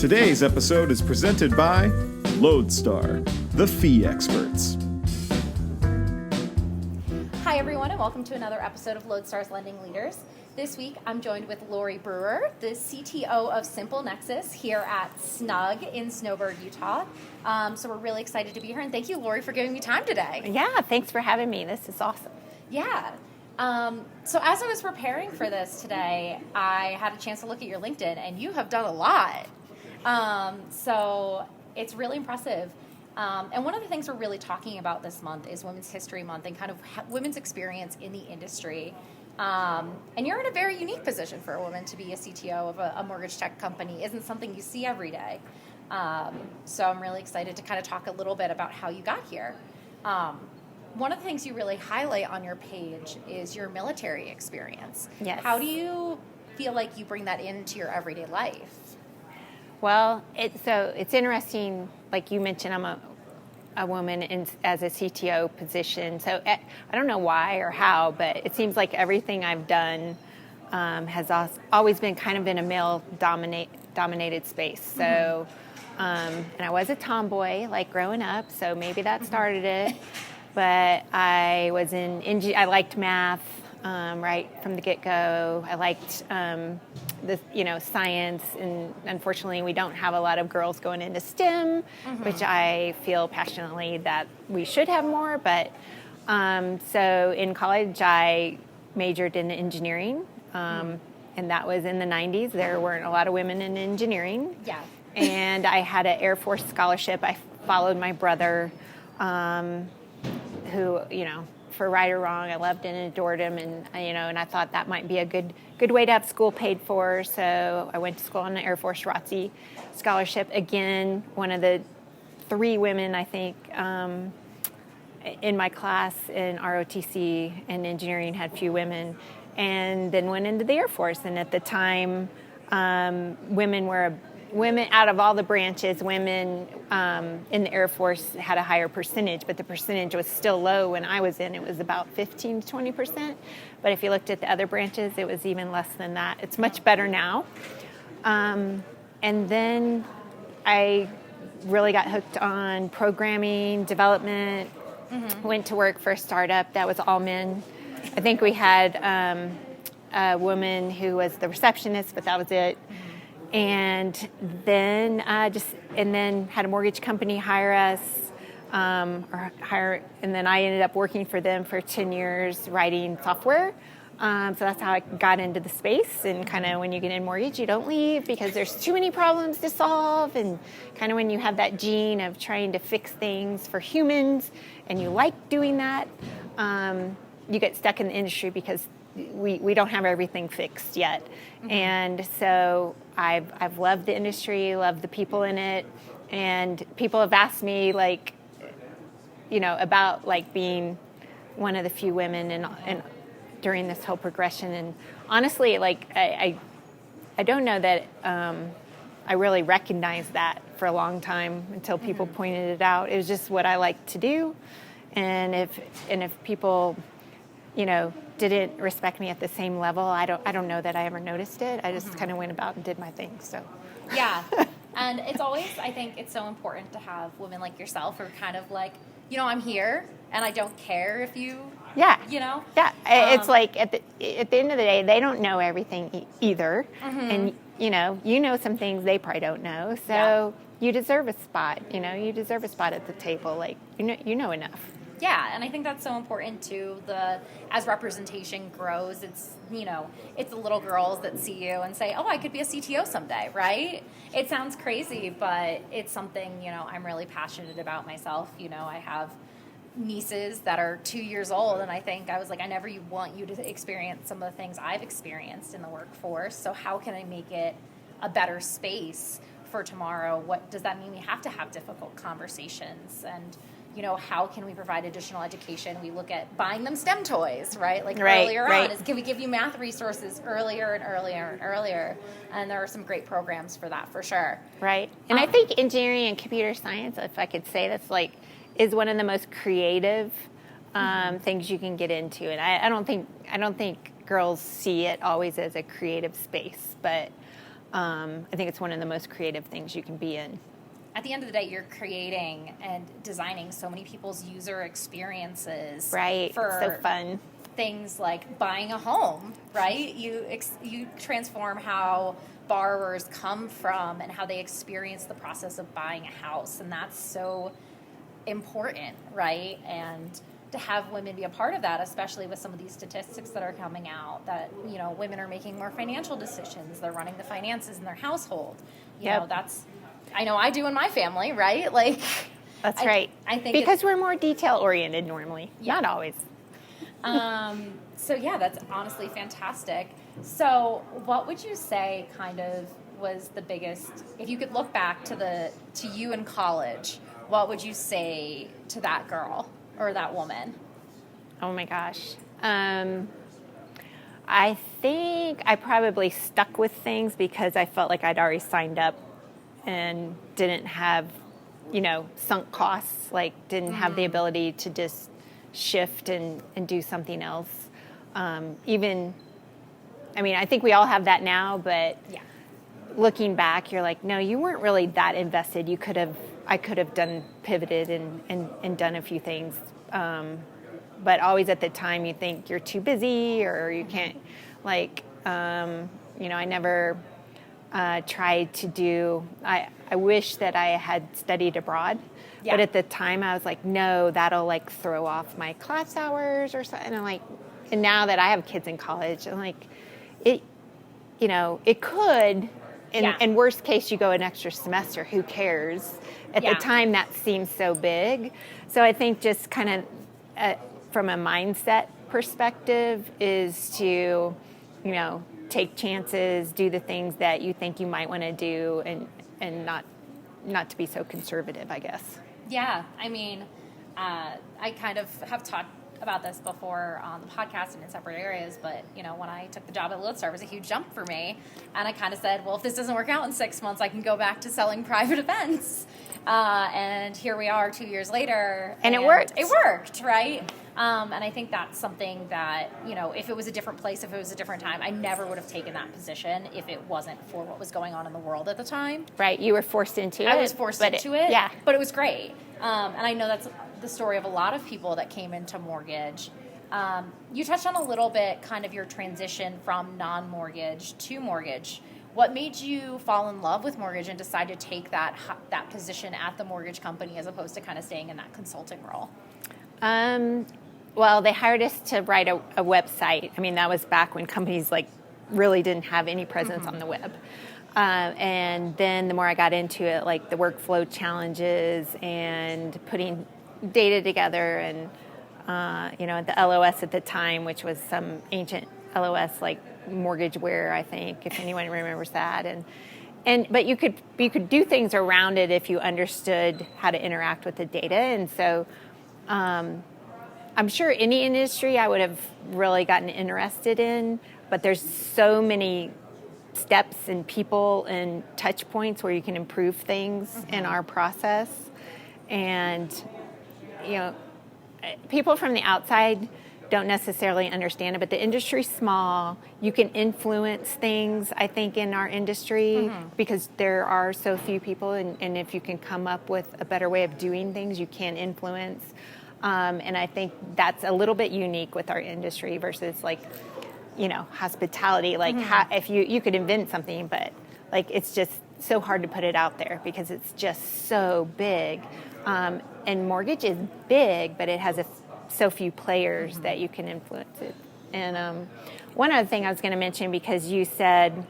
Today's episode is presented by LodeStar, the fee experts. Hi everyone, and welcome to another episode of LodeStar's Lending Leaders. This week I'm joined with Lori Brewer, the CTO of SimpleNexus here at Snug in Snowbird, Utah. So we're really excited to be here, and thank you, Lori, for giving me time today. Yeah, thanks for having me. This is awesome. Yeah. So as I was preparing for this today, I had a chance to look at your LinkedIn, and you have done a lot. So it's really impressive. And one of the things we're really talking about this month is Women's History Month and kind of women's experience in the industry. And you're in a very unique position for a woman to be a CTO of a mortgage tech company. Isn't something you see every day. So I'm really excited to kind of talk a little bit about how you got here. One of the things you really highlight on your page is your military experience. Yes. How do you feel like you bring that into your everyday life? Well, it's interesting, like you mentioned, I'm a woman as a CTO position. So I don't know why or how, but it seems like everything I've done has always been kind of in a male-dominated space. So, and I was a tomboy, like growing up, so maybe that started it. But I was I liked math right from the get-go. I liked science, and unfortunately we don't have a lot of girls going into STEM, which I feel passionately that we should have more. But so in college I majored in engineering, and that was in the 90s. There weren't a lot of women in engineering. Yeah. And I had an Air Force scholarship. I followed my brother, who, for right or wrong, I loved and adored him, and I thought that might be a good way to have school paid for. So I went to school on the Air Force ROTC scholarship. Again, one of the 3 women, I think, in my class in ROTC and engineering had few women, and then went into the Air Force. And at the time, women out of all the branches, women in the Air Force had a higher percentage, but the percentage was still low when I was in. It was about 15 to 20%. But if you looked at the other branches, it was even less than that. It's much better now. And then I really got hooked on programming, development, went to work for a startup that was all men. I think we had a woman who was the receptionist, but that was it. And then had a mortgage company hire us, and then I ended up working for them for 10 years writing software. So that's how I got into the space. And kind of when you get in mortgage, you don't leave because there's too many problems to solve. And kind of when you have that gene of trying to fix things for humans, and you like doing that, you get stuck in the industry because we don't have everything fixed yet. And so I've loved the industry, loved the people in it, and people have asked me about being one of the few women and during this whole progression. And honestly, I don't know that I really recognized that for a long time until people pointed it out. It was just what I liked to do, and if people didn't respect me at the same level, I don't know that I ever noticed it. I just kind of went about and did my thing. So yeah. And it's always, I think it's so important to have women like yourself who are kind of like, I'm here and I don't care if you yeah. It's like at the end of the day, they don't know everything either. And you know some things they probably don't know. So you deserve a spot. You deserve a spot at the table. Like you know enough. Yeah, and I think that's so important too. As representation grows, it's the little girls that see you and say, "Oh, I could be a CTO someday," right? It sounds crazy, but it's something I'm really passionate about myself. I have nieces that are 2 years old, and I was like, I never want you to experience some of the things I've experienced in the workforce. So how can I make it a better space for tomorrow? What does that mean? We have to have difficult conversations, and how can we provide additional education? We look at buying them STEM toys, right? Earlier on, can we give you math resources earlier and earlier and earlier? And there are some great programs for that, for sure. Right. And I think engineering and computer science, if I could say, is one of the most creative things you can get into. And I don't think girls see it always as a creative space, but I think it's one of the most creative things you can be in. At the end of the day, you're creating and designing so many people's user experiences. Right. For so fun. Things like buying a home, right? You transform how borrowers come from and how they experience the process of buying a house, and that's so important, right? And to have women be a part of that, especially with some of these statistics that are coming out, that women are making more financial decisions, they're running the finances in their household. I know I do in my family, right? Like, that's right. I think because we're more detail oriented normally, not always. So yeah, that's honestly fantastic. So what would you say kind of was the biggest, if you could look back to you in college, what would you say to that girl or that woman? Oh my gosh. I think I probably stuck with things because I felt like I'd already signed up and didn't have, sunk costs, like didn't have the ability to just shift and do something else. I think we all have that now, but looking back, you're like, no, you weren't really that invested. I could have pivoted and done a few things. But always at the time you think you're too busy or you can't, I never tried to do, I wish that I had studied abroad. But at the time I was like, no, that'll throw off my class hours or something. And now that I have kids in college, I'm like, it could, and worst case, you go an extra semester, who cares? At the time, that seems so big. So I think just kind of from a mindset perspective is to, take chances, do the things that you think you might want to do and not to be so conservative, I guess. Yeah, I kind of have talked about this before on the podcast and in separate areas, but when I took the job at LodeStar, it was a huge jump for me, and I kind of said, well, if this doesn't work out in 6 months, I can go back to selling private events, and here we are 2 years later, and it worked, right? And I think that's something that, if it was a different place, if it was a different time, I never would have taken that position if it wasn't for what was going on in the world at the time. Right, you were forced into it. I was forced into it, yeah. But it was great. And I know that's the story of a lot of people that came into mortgage. You touched on a little bit kind of your transition from non-mortgage to mortgage. What made you fall in love with mortgage and decide to take that position at the mortgage company as opposed to kind of staying in that consulting role? Well, they hired us to write a website. That was back when companies really didn't have any presence on the web. And then the more I got into it, the workflow challenges and putting data together and, the LOS at the time, which was some ancient LOS Mortgageware, I think, if anyone remembers that. But you could do things around it if you understood how to interact with the data. And so I'm sure any industry I would have really gotten interested in, but there's so many steps and people and touch points where you can improve things in our process. And, people from the outside don't necessarily understand it, but the industry's small. You can influence things, I think, in our industry because there are so few people, and if you can come up with a better way of doing things, you can influence. And I think that's a little bit unique with our industry versus hospitality. If you could invent something, but it's just so hard to put it out there because it's just so big. And mortgage is big, but it has so few players that you can influence it. And one other thing I was going to mention, because you said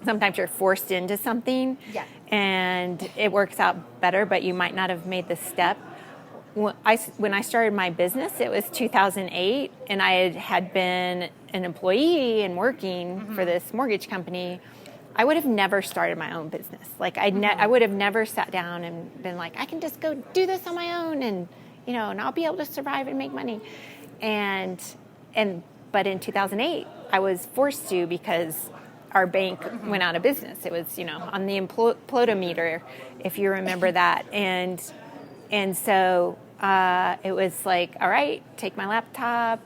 sometimes you're forced into something and it works out better, but you might not have made the step. When I started my business, it was 2008, and I had been an employee and working for this mortgage company. I would have never started my own business. I would have never sat down and been like, I can just go do this on my own, and and I'll be able to survive and make money. But in 2008, I was forced to because our bank went out of business. It was on the implodometer, if you remember that, and so it was all right, take my laptop,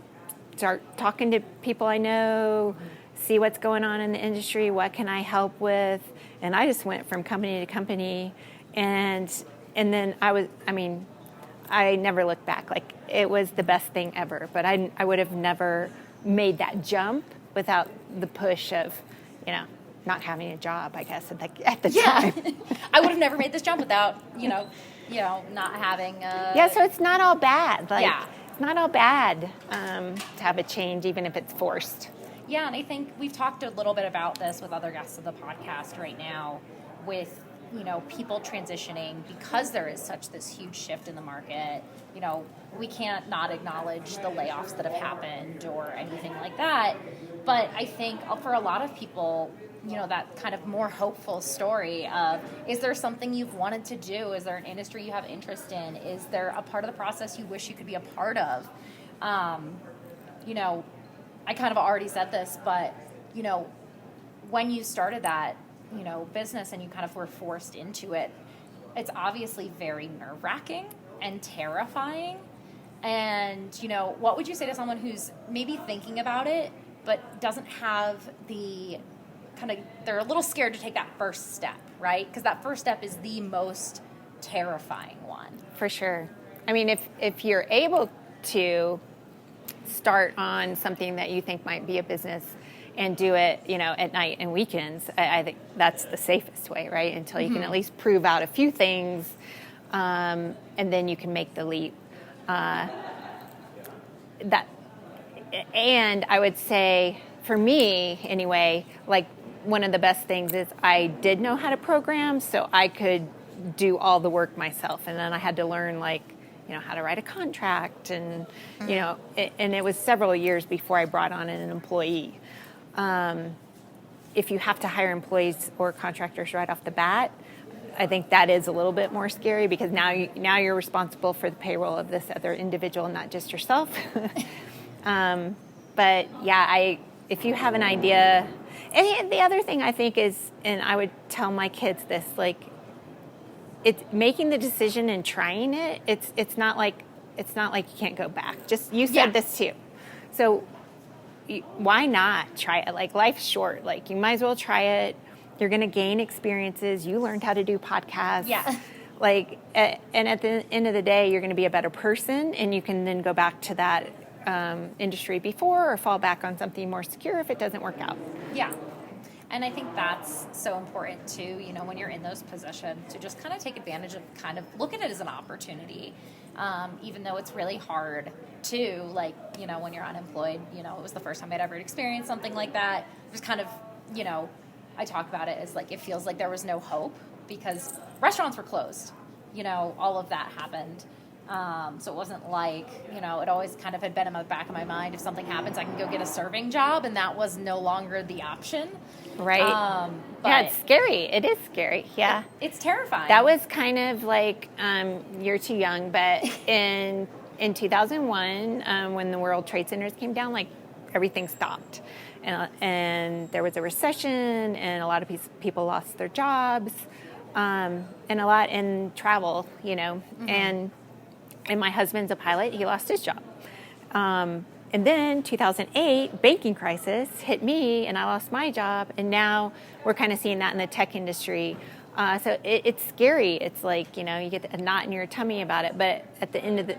start talking to people I know, see what's going on in the industry. What can I help with? And I just went from company to company, and then I never looked back. Like, it was the best thing ever. But I would have never made that jump without the push of, not having a job, I guess, at the time. I would have never made this jump without, not having a... Yeah, so it's not all bad. It's not all bad to have a change, even if it's forced. Yeah, and I think we've talked a little bit about this with other guests of the podcast right now with, people transitioning because there is this huge shift in the market. We can't not acknowledge the layoffs that have happened or anything like that. But I think for a lot of people, that kind of more hopeful story of, is there something you've wanted to do? Is there an industry you have interest in? Is there a part of the process you wish you could be a part of? I kind of already said this, but, when you started that, business and you kind of were forced into it, it's obviously very nerve-wracking and terrifying. And, what would you say to someone who's maybe thinking about it, but doesn't have they're a little scared to take that first step, right? Because that first step is the most terrifying one. For sure. I mean, if you're able to start on something that you think might be a business and do it, at night and weekends, I think that's the safest way, right? Until you can at least prove out a few things, and then you can make the leap. And I would say, for me anyway, like, one of the best things is I did know how to program, so I could do all the work myself. And then I had to learn, how to write a contract, and, and it was several years before I brought on an employee. If you have to hire employees or contractors right off the bat, I think that is a little bit more scary, because now you're responsible for the payroll of this other individual, not just yourself. But yeah, if you have an idea, and the other thing I think is, and I would tell my kids this, it's making the decision and trying it. It's not like you can't go back. Just, you said this too. So why not try it? Life's short. You might as well try it. You're going to gain experiences. You learned how to do podcasts. Yeah. And at the end of the day, you're going to be a better person, and you can then go back to that industry before, or fall back on something more secure if it doesn't work out. Yeah. And I think that's so important too, when you're in those positions, to just kind of take advantage of, kind of look at it as an opportunity, even though it's really hard to, when you're unemployed, it was the first time I'd ever experienced something like that. Just kind of, I talk about it as it feels like there was no hope because restaurants were closed, all of that happened. So it wasn't it always kind of had been in the back of my mind, if something happens, I can go get a serving job, and that was no longer the option. Right. Yeah, it's scary. It is scary. Yeah. It's terrifying. That was kind of you're too young, but in 2001, when the World Trade Centers came down, everything stopped. And there was a recession, and a lot of people lost their jobs, and a lot in travel, and my husband's a pilot. He lost his job. And then 2008, banking crisis hit me, and I lost my job. And now we're kind of seeing that in the tech industry. So it's scary. It's you get a knot in your tummy about it. But at the end of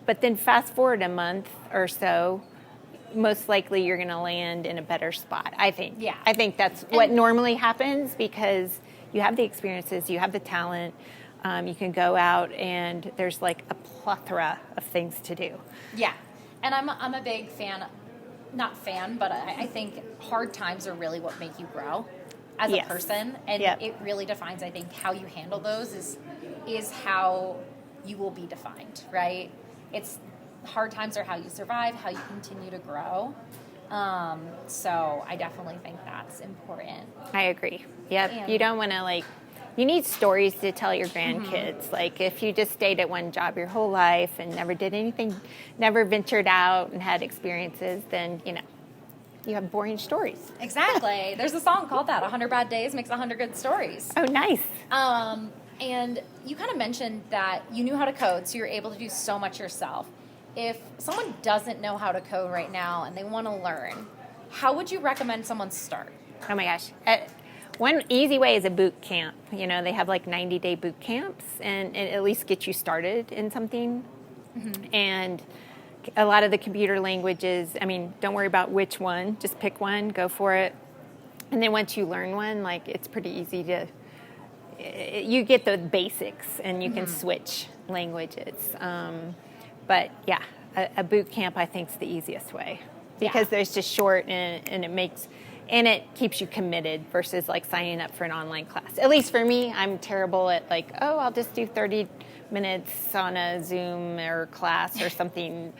but then fast forward a month or so, most likely you're going to land in a better spot, I think. Yeah. I think that's what normally happens, because you have the experiences, you have the talent. You can go out, and there's a plethora of things to do. Yeah. And I'm a big fan, not fan, but I think hard times are really what make you grow as a person. And it really defines, I think, how you handle those is how you will be defined, right? It's hard times are how you survive, how you continue to grow. So I definitely think that's important. I agree. Yep. And you don't want to you need stories to tell your grandkids. If you just stayed at one job your whole life and never did anything, never ventured out and had experiences, then, you have boring stories. Exactly. There's a song called that, 100 Bad Days Makes 100 Good Stories. Oh, nice. And you kind of mentioned that you knew how to code, so you're able to do so much yourself. If someone doesn't know how to code right now and they want to learn, how would you recommend someone start? Oh my gosh. One easy way is a boot camp. You know, they have like 90-day boot camps, and it at least gets you started in something. Mm-hmm. And a lot of the computer languages, I mean, don't worry about which one. Just pick one, go for it. And then once you learn one, like, it's pretty easy to, you get the basics, and you can switch languages. But yeah, a boot camp, I think, is the easiest way. Because there's just short, and it keeps you committed versus like signing up for an online class. At least for me, I'm terrible at like, I'll just do 30 minutes on a Zoom or class or something.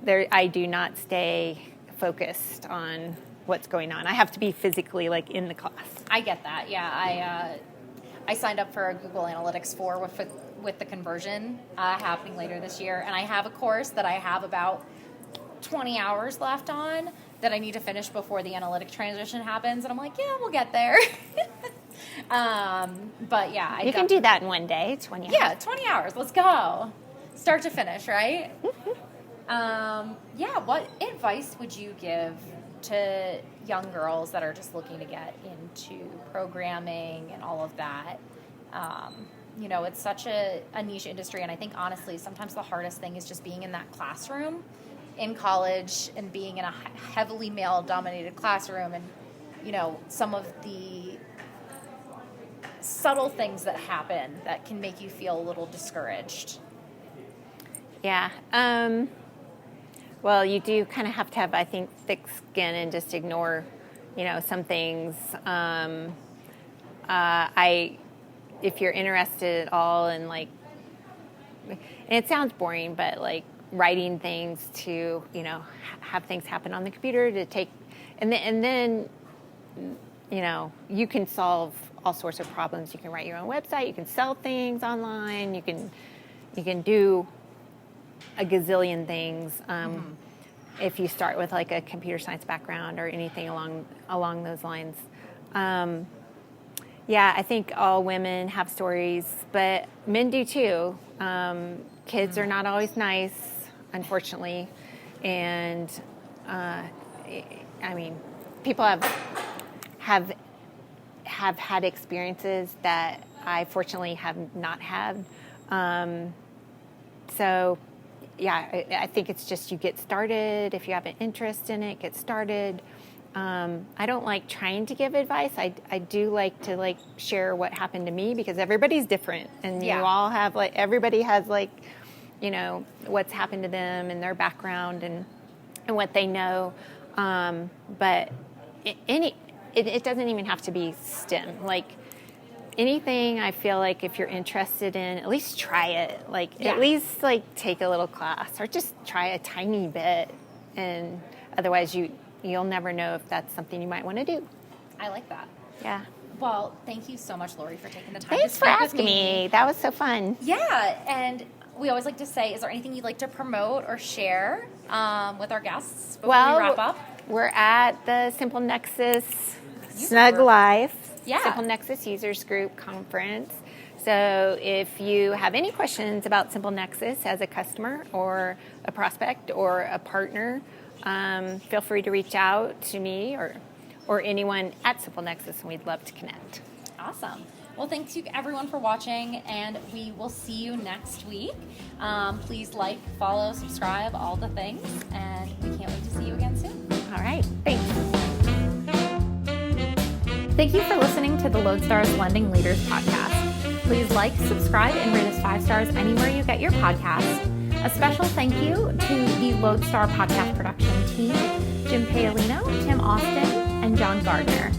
I do not stay focused on what's going on. I have to be physically like in the class. I get that. Yeah, I signed up for a Google Analytics 4 with the conversion happening later this year, and I have a course that I have about 20 hours left on that I need to finish before the analytic transition happens, and I'm like, yeah, we'll get there. But yeah, you can do that in one day, 20 hours. Yeah, 20 hours. Let's go, start to finish, right? Yeah. What advice would you give to young girls that are just looking to get into programming and all of that? You know, it's such a niche industry, and I think honestly, sometimes the hardest thing is just being in that classroom in college and being in a heavily male-dominated classroom, and, you know, some of the subtle things that happen that can make you feel a little discouraged. Yeah. Well, you do kind of have to have, I think, thick skin and just ignore, you know, some things. If you're interested at all in, like, and it sounds boring, but like writing things to, you know, have things happen on the computer to take, and then, you know, you can solve all sorts of problems. You can write your own website. You can sell things online. You can do a gazillion things if you start with like a computer science background or anything along those lines. Yeah, I think all women have stories, but men do too. Kids are not always nice, unfortunately, and I mean, people have had experiences that I fortunately have not had. So, yeah, I think it's just you get started. If you have an interest in it, get started. I don't like trying to give advice. I do like to like share what happened to me, because everybody's different, and you all have like, everybody has like, you know, what's happened to them and their background and what they know. But it doesn't even have to be STEM. Like anything, I feel like if you're interested in, at least try it. Like at least like take a little class or just try a tiny bit, and otherwise you'll never know if that's something you might want to do. I like that. Yeah. Well, thank you so much, Lori, for taking the time Thanks to for speak asking with me. That was so fun. Yeah, and we always like to say, is there anything you'd like to promote or share with our guests before we wrap up? We're at the SimpleNexus Snug Life, SimpleNexus Users Group Conference. So if you have any questions about SimpleNexus as a customer or a prospect or a partner, feel free to reach out to me or anyone at SimpleNexus, and we'd love to connect. Awesome. Well, thanks you everyone for watching, and we will see you next week. Please like, follow, subscribe, all the things, and we can't wait to see you again soon. All right. Thanks. Thank you for listening to the LodeStar's Lending Leaders podcast. Please like, subscribe, and rate us 5 stars anywhere you get your podcasts. A special thank you to the LodeStar podcast production team, Jim Paolino, Tim Austin, and John Gardner.